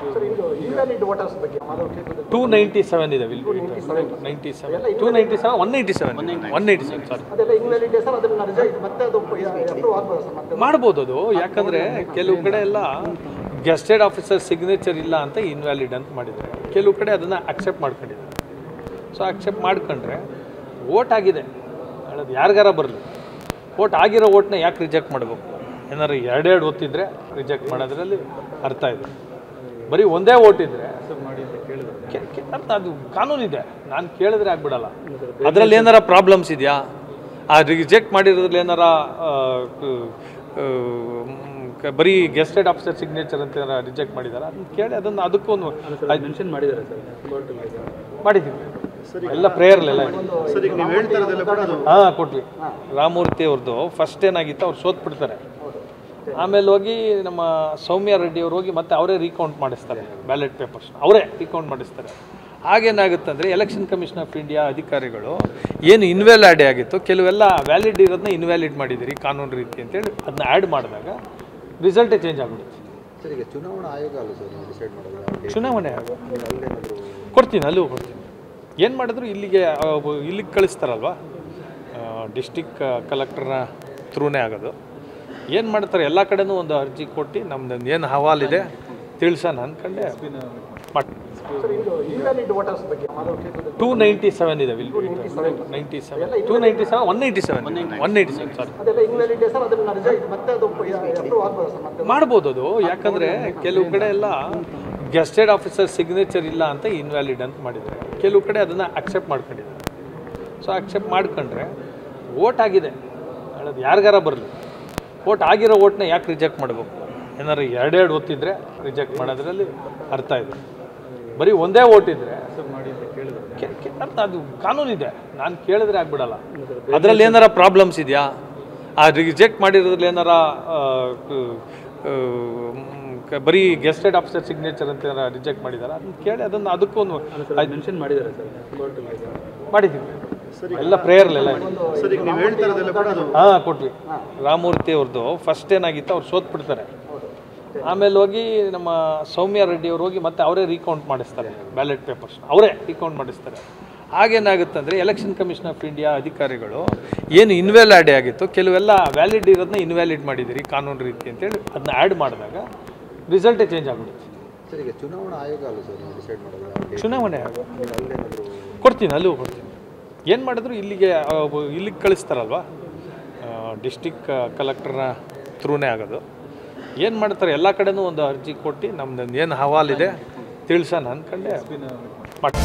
sir ಇದು invalid voters ಬಗ್ಗೆ 297 ಇದೆ 297 197 ಸರ್ ಅದೆಲ್ಲ ಇನ್ವ್ಯಾಲಿಡ್ ಸರ್ ಅದನ್ನ ರಿಸಲ್ಟ್ ಮತ್ತೆ ಅದು ಅಪ್ರೂವ್ ಆಗ್ಬೋದು ಸರ್ ಮತ್ತೆ ಮಾಡ್ಬೋದು ಅದು ಯಾಕಂದರೆ ಕೆಲವು ಕಡೆ ಎಲ್ಲ ಗೆಸ್ಟೆಡ್ ಆಫೀಸರ್ ಸಿಗ್ನೇಚರ್ ಇಲ್ಲ ಅಂತ ಇನ್ವ್ಯಾಲಿಡ್ ಅಂತ ಮಾಡಿದ್ದಾರೆ ಕೆಲವು ಕಡೆ ಅದನ್ನು ಅಕ್ಸೆಪ್ಟ್ ಮಾಡ್ಕೊಂಡಿದ್ದಾರೆ ಸೊ ಅಕ್ಸೆಪ್ಟ್ ಮಾಡ್ಕೊಂಡ್ರೆ ವೋಟ್ ಆಗಿದೆ ಹೇಳೋದು ಯಾರಿಗಾರ ಬರಲಿ ವೋಟ್ ಆಗಿರೋ ವೋಟ್ನ ಯಾಕೆ ರಿಜೆಕ್ಟ್ ಮಾಡಬೇಕು ಏನಾರು ಎರಡೆರಡು ಒತ್ತಿದ್ರೆ ರಿಜೆಕ್ಟ್ ಮಾಡೋದ್ರಲ್ಲಿ ಅರ್ಥ ಇದೆ ಬರೀ ಒಂದೇ ವೋಟ್ ಇದ್ದರೆ ಅದು ಕಾನೂನಿದೆ ನಾನು ಕೇಳಿದ್ರೆ ಆಗ್ಬಿಡಲ್ಲ ಅದರಲ್ಲಿ ಏನಾರ ಪ್ರಾಬ್ಲಮ್ಸ್ ಇದೆಯಾ ಆ ರಿಜೆಕ್ಟ್ ಮಾಡಿರೋದ್ರಲ್ಲಿ ಏನಾರ ಬರೀ ಗೆಸ್ಟೆಡ್ ಆಫೀಸರ್ ಸಿಗ್ನೇಚರ್ ಅಂತ ಏನಾರ ರಿಜೆಕ್ಟ್ ಮಾಡಿದಾರ ಅದನ್ನ ಕೇಳಿ ಅದನ್ನು ಅದಕ್ಕೊಂದು ಮೆನ್ಷನ್ ಮಾಡಿದ್ದಾರೆ ಸರ್ ಮಾಡಿದ್ದೀವಿ ಎಲ್ಲ ಪ್ರೇಯರ್ಲೆಲ್ಲ ಹಾಂ ಕೊಟ್ವಿ ರಾಮಮೂರ್ತಿ ಅವ್ರದ್ದು ಫಸ್ಟ್ ಏನಾಗಿತ್ತು ಅವ್ರು ಸೋತ್ಬಿಡ್ತಾರೆ ಆಮೇಲೆ ಹೋಗಿ ನಮ್ಮ ಸೌಮ್ಯ ರೆಡ್ಡಿ ಅವ್ರು ಹೋಗಿ ಮತ್ತೆ ಅವರೇ ರೀಕೌಂಟ್ ಮಾಡಿಸ್ತಾರೆ ಬ್ಯಾಲೆಟ್ ಪೇಪರ್ಸ್ ಅವರೇ ರೀಕೌಂಟ್ ಮಾಡಿಸ್ತಾರೆ ಆಗೇನಾಗುತ್ತಂದರೆ ಎಲೆಕ್ಷನ್ ಕಮಿಷನ್ ಆಫ್ ಇಂಡಿಯಾ ಅಧಿಕಾರಿಗಳು ಏನು ಇನ್ವ್ಯಾಲಿಡ್ ಆಗಿತ್ತು ಕೆಲವೆಲ್ಲ ವ್ಯಾಲಿಡ್ ಇರೋದನ್ನ ಇನ್ವ್ಯಾಲಿಡ್ ಮಾಡಿದ್ದೀರಿ ಕಾನೂನು ರೀತಿ ಅಂತೇಳಿ ಅದನ್ನ ಆ್ಯಡ್ ಮಾಡಿದಾಗ ರಿಸಲ್ಟೇ ಚೇಂಜ್ ಆಗಿಬಿಡುತ್ತೆ ಸರ್ ಈಗ ಚುನಾವಣಾ ಆಯೋಗ ಅಲ್ಲ ಸರ್ ಡಿಸೈಡ್ ಮಾಡೋದು ಚುನಾವಣೆ ಕೊಡ್ತೀನಿ ಅಲ್ಲೂ ಕೊಡ್ತೀನಿ ಏನು ಮಾಡಿದ್ರು ಇಲ್ಲಿಗೆ ಕಳಿಸ್ತಾರಲ್ವ ಡಿಸ್ಟಿಕ್ ಕಲೆಕ್ಟರ್ನ ಥ್ರೂನೇ ಆಗೋದು ಏನು ಮಾಡ್ತಾರೆ ಎಲ್ಲ ಕಡೆನೂ ಒಂದು ಅರ್ಜಿ ಕೊಟ್ಟು ನಮ್ದು ಏನು ಹವಾಲಿದೆ ತಿಳಿಸೋಣ ಅಂದ್ಕೊಂಡೆ ಮಾಡಿ ಸರ್ ಇದು ಇನ್ವ್ಯಾಲಿಡ್ ವೋಟರ್ಸ್ ಬಗ್ಗೆ 297 ಇದೆ 197 ಸರ್ ಅದೆಲ್ಲ ಇನ್ವ್ಯಾಲಿಡ್ ಸರ್ ಅದನ್ನ ರಿಸಲ್ಟ್ ಮತ್ತೆ ಅದು ಅಪ್ರೂವ್ ಆಗ್ಬೋದು ಸರ್ ಮತ್ತೆ ಮಾಡ್ಬೋದು ಅದು ಯಾಕಂದರೆ ಕೆಲವು ಕಡೆ ಎಲ್ಲ ಗೆಸ್ಟೆಡ್ ಆಫೀಸರ್ ಸಿಗ್ನೇಚರ್ ಇಲ್ಲ ಅಂತ ಇನ್ವ್ಯಾಲಿಡ್ ಅಂತ ಮಾಡಿದ್ದಾರೆ ಕೆಲವು ಕಡೆ ಅದನ್ನು ಅಕ್ಸೆಪ್ಟ್ ಮಾಡ್ಕೊಂಡಿದ್ದಾರೆ ಸೊ ಅಕ್ಸೆಪ್ಟ್ ಮಾಡ್ಕೊಂಡ್ರೆ ವೋಟ್ ಆಗಿದೆ ಹೇಳೋದು ಯಾರಿಗಾರ ಬರಲಿ ವೋಟ್ ಆಗಿರೋ ವೋಟ್ನ ಯಾಕೆ ರಿಜೆಕ್ಟ್ ಮಾಡಬೇಕು ಏನಾರು ಎರಡೆರಡು ಒತ್ತಿದ್ರೆ ರಿಜೆಕ್ಟ್ ಮಾಡೋದ್ರಲ್ಲಿ ಅರ್ಥ ಇದೆ ಬರೀ ಒಂದೇ ವೋಟ್ ಇದ್ದರೆ ಅದು ಕಾನೂನಿದೆ ನಾನು ಕೇಳಿದ್ರೆ ಆಗ್ಬಿಡಲ್ಲ ಅದರಲ್ಲಿ ಏನಾರ ಪ್ರಾಬ್ಲಮ್ಸ್ ಇದೆಯಾ ಆ ರಿಜೆಕ್ಟ್ ಮಾಡಿರೋದ್ರಲ್ಲಿ ಏನಾರ ಬರೀ ಗೆಸ್ಟೆಡ್ ಆಫೀಸರ್ ಸಿಗ್ನೇಚರ್ ಅಂತ ಏನಾರ ರಿಜೆಕ್ಟ್ ಮಾಡಿದಾರ ಅದನ್ನ ಕೇಳಿ ಅದನ್ನು ಅದಕ್ಕೊಂದು ಮೆನ್ಷನ್ ಮಾಡಿದ್ದಾರೆ ಸರ್ ಮಾಡಿದ್ದೀವಿ ಎಲ್ಲ ಪ್ರೇಯರ್ಲೆಲ್ಲ ಹಾಂ ಕೊಟ್ವಿ ರಾಮಮೂರ್ತಿ ಅವ್ರದ್ದು ಫಸ್ಟ್ ಏನಾಗಿತ್ತು ಅವ್ರು ಸೋತ್ಬಿಡ್ತಾರೆ ಆಮೇಲೆ ಹೋಗಿ ನಮ್ಮ ಸೌಮ್ಯ ರೆಡ್ಡಿ ಅವ್ರು ಹೋಗಿ ಮತ್ತೆ ಅವರೇ ರೀಕೌಂಟ್ ಮಾಡಿಸ್ತಾರೆ ಬ್ಯಾಲೆಟ್ ಪೇಪರ್ಸ್ ಅವರೇ ರೀಕೌಂಟ್ ಮಾಡಿಸ್ತಾರೆ ಆಗೇನಾಗುತ್ತಂದರೆ ಎಲೆಕ್ಷನ್ ಕಮಿಷನ್ ಆಫ್ ಇಂಡಿಯಾ ಅಧಿಕಾರಿಗಳು ಏನು ಇನ್ವ್ಯಾಲಿಡ್ ಆಗಿತ್ತು ಕೆಲವೆಲ್ಲ ವ್ಯಾಲಿಡ್ ಇರೋದನ್ನ ಇನ್ವ್ಯಾಲಿಡ್ ಮಾಡಿದ್ದೀರಿ ಕಾನೂನು ರೀತಿ ಅಂತೇಳಿ ಅದನ್ನ ಆ್ಯಡ್ ಮಾಡಿದಾಗ ರಿಸಲ್ಟೇ ಚೇಂಜ್ ಆಗಿಬಿಡುತ್ತೆ ಸರ್ ಈಗ ಚುನಾವಣಾ ಆಯೋಗ ಅಲ್ಲ ಸರ್ ಡಿಸೈಡ್ ಮಾಡೋದು ಚುನಾವಣೆ ಕೊಡ್ತೀನಿ ಅಲ್ಲೂ ಕೊಡ್ತೀನಿ ಏನು ಮಾಡಿದ್ರು ಇಲ್ಲಿಗೆ ಕಳಿಸ್ತಾರಲ್ವ ಡಿಸ್ಟಿಕ್ ಕಲೆಕ್ಟರ್ನ ಥ್ರೂನೇ ಆಗೋದು ಏನು ಮಾಡ್ತಾರೆ ಎಲ್ಲ ಕಡೆನೂ ಒಂದು ಅರ್ಜಿ ಕೊಟ್ಟು ನಮ್ದು ಏನು ಹವಾಲಿದೆ ತಿಳಿಸೋಣ ಅಂದ್ಕೊಂಡೆ ಮಾಡಿ